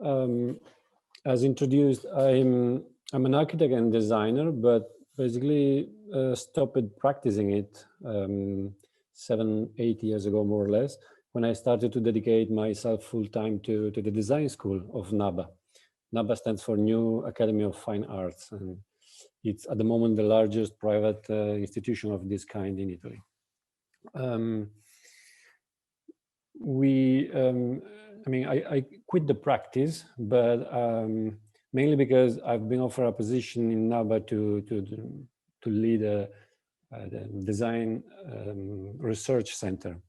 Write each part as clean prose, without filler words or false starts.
As introduced, I'm an architect and designer, but basically stopped practicing it 7-8 years ago, more or less, when I started to dedicate myself full-time to the design school of NABA. NABA stands for New Academy of Fine Arts, and it's at the moment the largest private institution of this kind in Italy. I quit the practice, but mainly because I've been offered a position in NABA to lead the design research center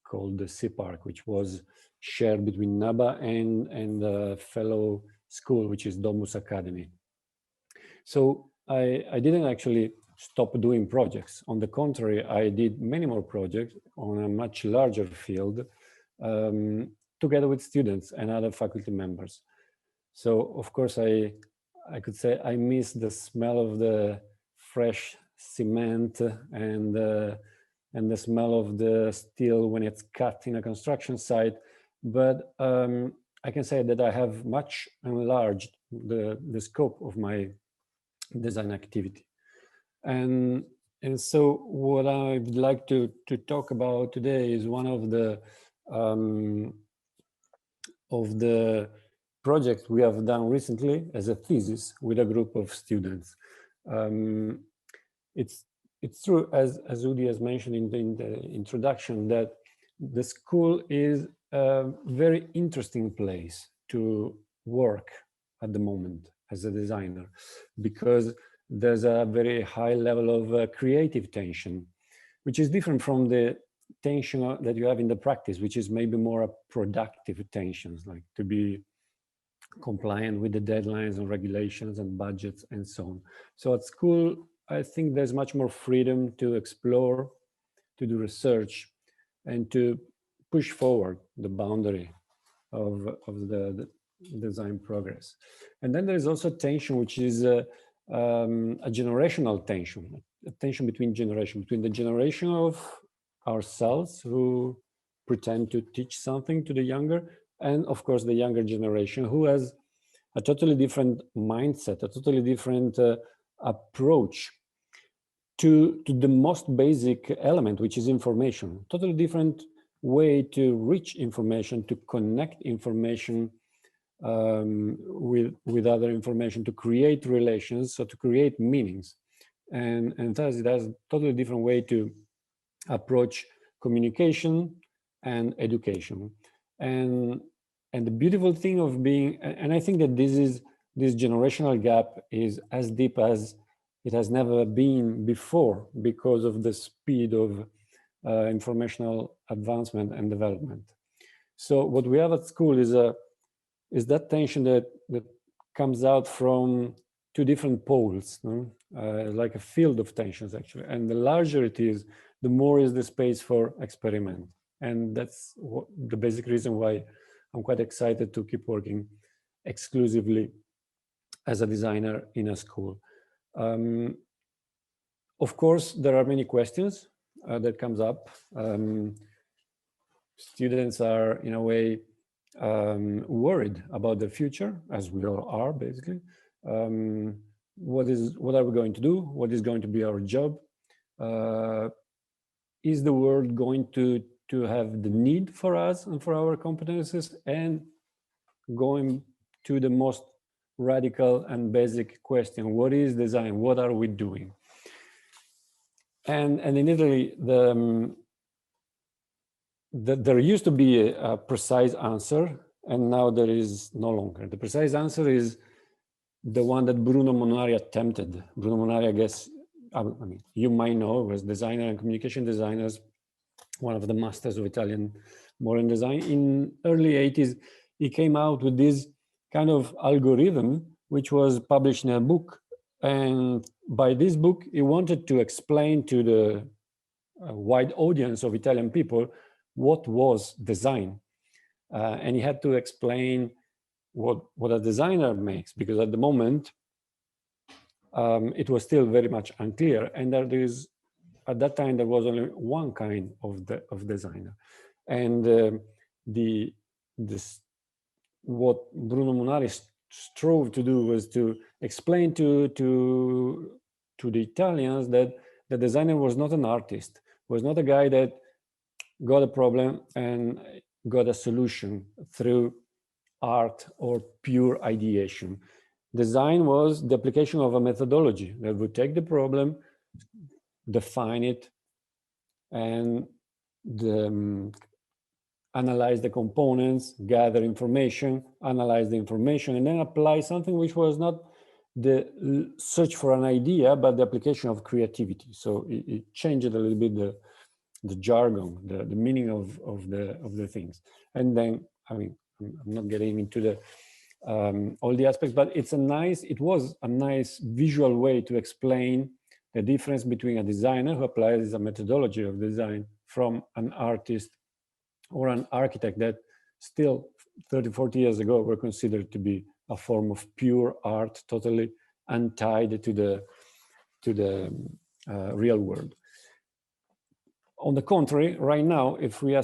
called the CPARC, which was shared between NABA and a fellow school, which is Domus Academy. So I didn't actually stop doing projects. On the contrary, I did many more projects on a much larger field together with students and other faculty members. So of course, I could say I miss the smell of the fresh cement and the smell of the steel when it's cut in a construction site. But I can say that I have much enlarged the scope of my design activity. And so what I'd like to talk about today is one of the projects we have done recently as a thesis with a group of students. It's true, as Udi has mentioned in the introduction, that the school is a very interesting place to work at the moment as a designer, because there's a very high level of creative tension, which is different from the tension that you have in the practice, which is maybe more a productive tensions, like to be compliant with the deadlines and regulations and budgets and so on. So at school, I think there's much more freedom to explore, to do research, and to push forward the boundary of the design progress. And then there's also tension, which is a generational tension, a tension between generations, between the generation of ourselves who pretend to teach something to the younger, and of course the younger generation who has a totally different mindset, a totally different approach to the most basic element, which is information. Totally different way to reach information, to connect information with other information, to create relations, so to create meanings. And thus it has a totally different way to approach communication and education. And the beautiful thing of being, and I think that this generational gap is as deep as it has never been before, because of the speed of informational advancement and development. So what we have at school is that tension that comes out from two different poles, no? Like a field of tensions actually. And the larger it is, the more is the space for experiment. And that's the basic reason why I'm quite excited to keep working exclusively as a designer in a school. Of course, there are many questions that comes up. Students are in a way worried about the future, as we all are basically. What are we going to do? What is going to be our job? Is the world going to have the need for us and for our competences? And going to the most radical and basic question, what is design? What are we doing? And in Italy, there used to be a precise answer, and now there is no longer. The precise answer is the one that Bruno Monari attempted. Bruno Monari, I guess, I mean, you might know, was designer and communication designers, one of the masters of Italian modern design. In early 80s, he came out with this kind of algorithm, which was published in a book. And by this book, he wanted to explain to the wide audience of Italian people what was design. And he had to explain what a designer makes, because at the moment, it was still very much unclear. And at that time, there was only one kind of designer. And the what Bruno Munari strove to do was to explain to the Italians that the designer was not an artist, was not a guy that got a problem and got a solution through art or pure ideation. Design was the application of a methodology that would take the problem, define it, and analyze the components, gather information, analyze the information, and then apply something which was not the search for an idea, but the application of creativity. So it changed a little bit the jargon, the meaning of the things. And then, I mean, I'm not getting into the all the aspects, but it was a nice visual way to explain the difference between a designer who applies a methodology of design from an artist or an architect that still 30, 40 years ago were considered to be a form of pure art, totally untied to the real world. On the contrary, right now, if we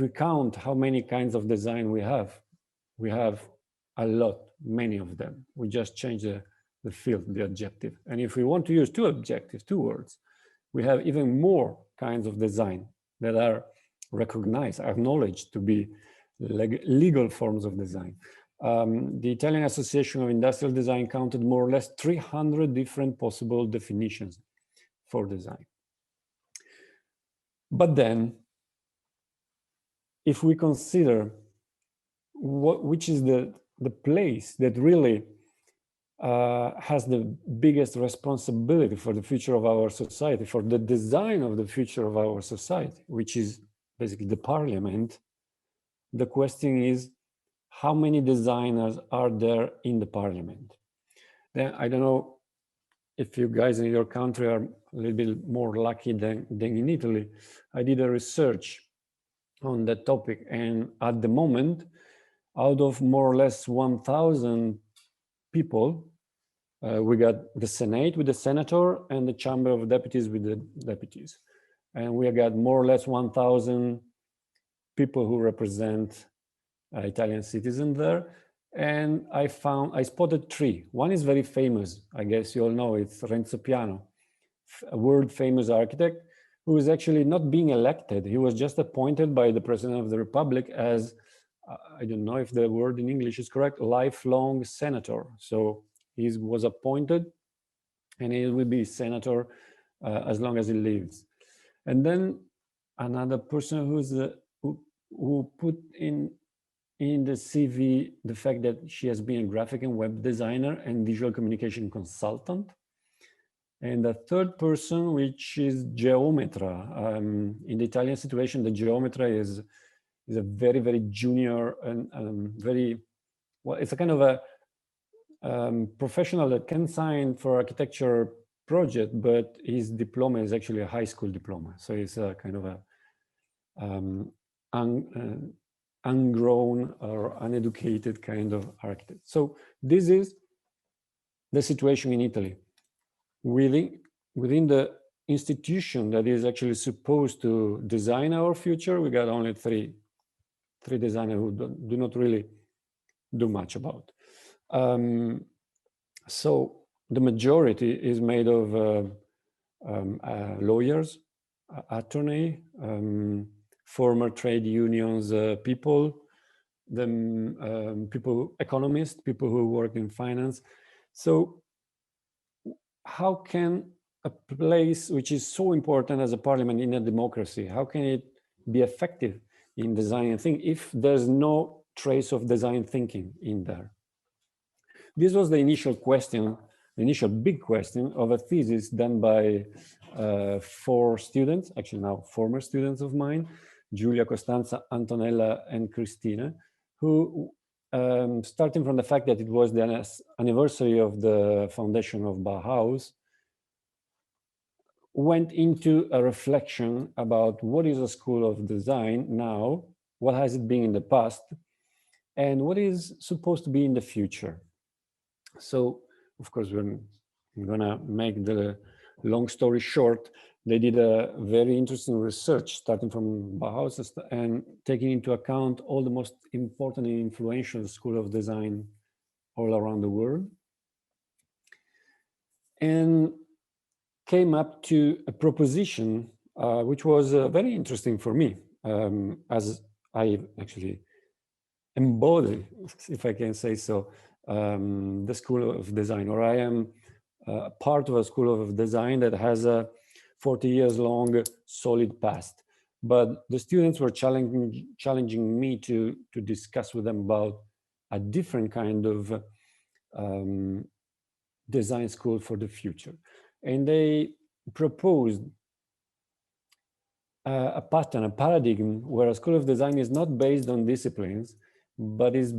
count how many kinds of design we have a lot, many of them. We just change the field, the adjective. And if we want to use two adjectives, two words, we have even more kinds of design that are recognized, acknowledged to be legal forms of design. The Italian Association of Industrial Design counted more or less 300 different possible definitions for design. But then, if we consider which is the place that really has the biggest responsibility for the future of our society, for the design of the future of our society, which is basically the parliament, the question is, how many designers are there in the parliament? Then I don't know if you guys in your country are a little bit more lucky than in Italy. I did a research on that topic, and at the moment, out of more or less 1,000 people, we got the Senate with the senator and the Chamber of Deputies with the deputies. And we got more or less 1,000 people who represent Italian citizens there. And I spotted three. One is very famous. I guess you all know it's Renzo Piano, a world famous architect who is actually not being elected. He was just appointed by the President of the Republic as, I don't know if the word in English is correct, lifelong senator. So he was appointed and he will be senator as long as he lives. And then another person who put in the CV the fact that she has been a graphic and web designer and visual communication consultant. And the third person, which is geometra. In the Italian situation, the geometra is a very, very junior and very, well, it's a kind of a professional that can sign for architecture project, but his diploma is actually a high school diploma. So it's a kind of a ungrown or uneducated kind of architect. So this is the situation in Italy. Within the institution that is actually supposed to design our future, we got only three designers who do not really do much about. So the majority is made of lawyers, attorney, former trade unions people, economists, people who work in finance. So how can a place which is so important as a parliament in a democracy, how can it be effective in design thinking if there's no trace of design thinking in there? This was the initial question, the initial big question of a thesis done by 4 students, actually now former students of mine, Giulia, Costanza, Antonella, and Cristina, who, starting from the fact that it was the anniversary of the foundation of Bauhaus, went into a reflection about what is a school of design now, what has it been in the past, and what is supposed to be in the future. So, of course, we're gonna make the long story short, they did a very interesting research starting from Bauhaus and taking into account all the most important and influential schools of design all around the world, and came up to a proposition which was very interesting for me, as I actually embody, if I can say so, the School of Design, or I am part of a School of Design that has a 40 years long solid past. But the students were challenging me to discuss with them about a different kind of design school for the future. And they proposed a pattern, a paradigm where a School of Design is not based on disciplines, but is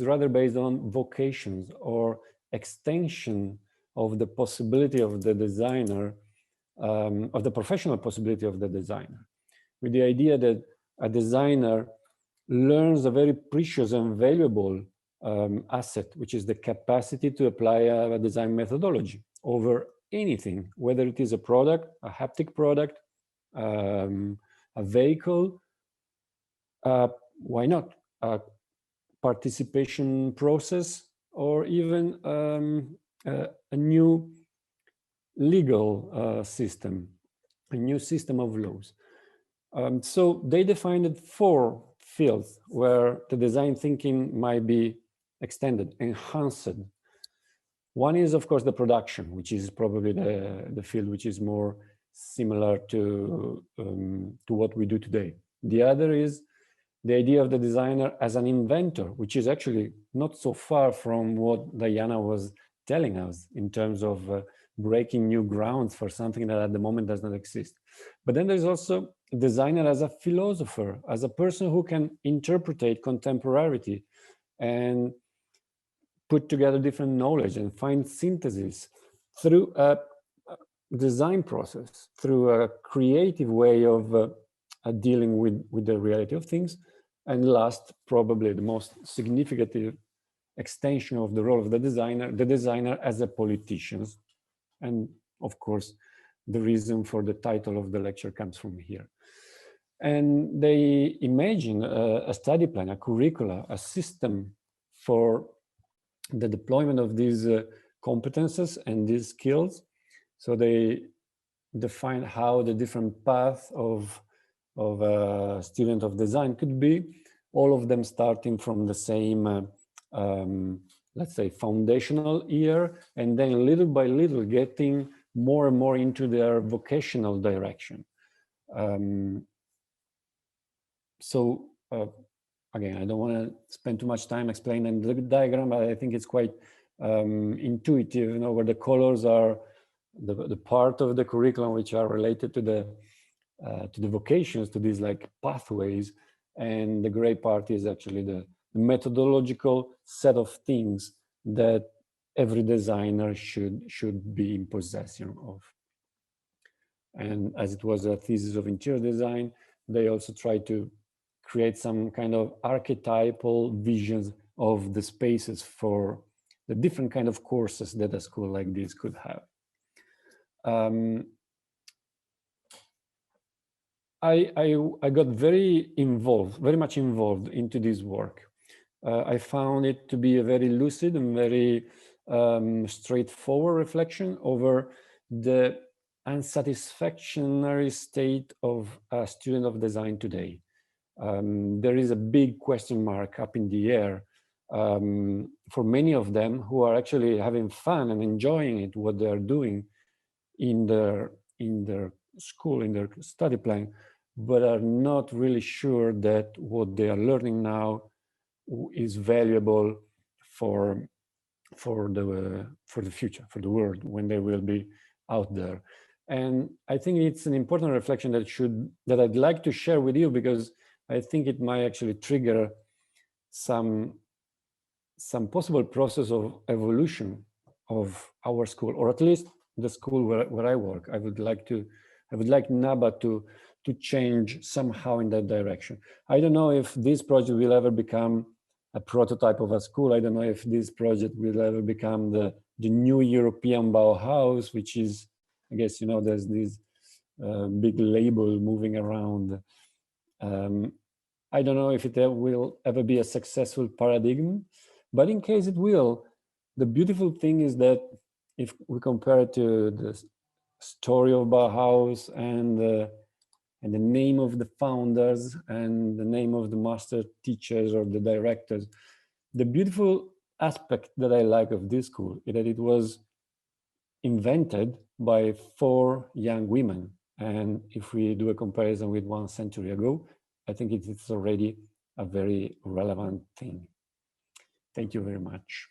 rather based on vocations or extension of the possibility of the designer, of the professional possibility of the designer, with the idea that a designer learns a very precious and valuable asset, which is the capacity to apply a design methodology over anything, whether it is a product, a haptic product, a vehicle, why not a participation process, or even a new legal system, a new system of laws. So they defined 4 fields where the design thinking might be extended, enhanced. One is, of course, the production, which is probably the field which is more similar to what we do today. The other is the idea of the designer as an inventor, which is actually not so far from what Diana was telling us in terms of breaking new grounds for something that at the moment does not exist. But then there's also a designer as a philosopher, as a person who can interpret contemporarity and put together different knowledge and find synthesis through a design process, through a creative way of dealing with the reality of things. And last, probably the most significant extension of the role of the designer as a politician. And of course, the reason for the title of the lecture comes from here. And they imagine a study plan, a curricula, a system for the deployment of these competences and these skills. So they define how the different paths of a student of design could be, all of them starting from the same, let's say, foundational year, and then little by little getting more and more into their vocational direction. Again, I don't want to spend too much time explaining the diagram, but I think it's quite intuitive, you know, where the colors are the part of the curriculum which are related to the vocations, to these like pathways, and the gray part is actually the methodological set of things that every designer should be in possession of. And as it was a thesis of interior design, they also try to create some kind of archetypal visions of the spaces for the different kind of courses that a school like this could have. I got very much involved into this work. I found it to be a very lucid and very straightforward reflection over the unsatisfactory state of a student of design today. There is a big question mark up in the air for many of them who are actually having fun and enjoying it, what they are doing in their school, in their study plan, but are not really sure that what they are learning now is valuable for the future, for the world, when they will be out there. And I think it's an important reflection that I'd like to share with you, because I think it might actually trigger some possible process of evolution of our school, or at least the school where I work. I would like NABA to change somehow in that direction. I don't know if this project will ever become a prototype of a school. I don't know if this project will ever become the new European Bauhaus, which is, I guess, you know, there's this big label moving around. I don't know if it will ever be a successful paradigm, but in case it will, the beautiful thing is that if we compare it to the story of Bauhaus and the name of the founders and the name of the master teachers or the directors, the beautiful aspect that I like of this school is that it was invented by 4 young women. And if we do a comparison with 1 century ago, I think it's already a very relevant thing. Thank you very much.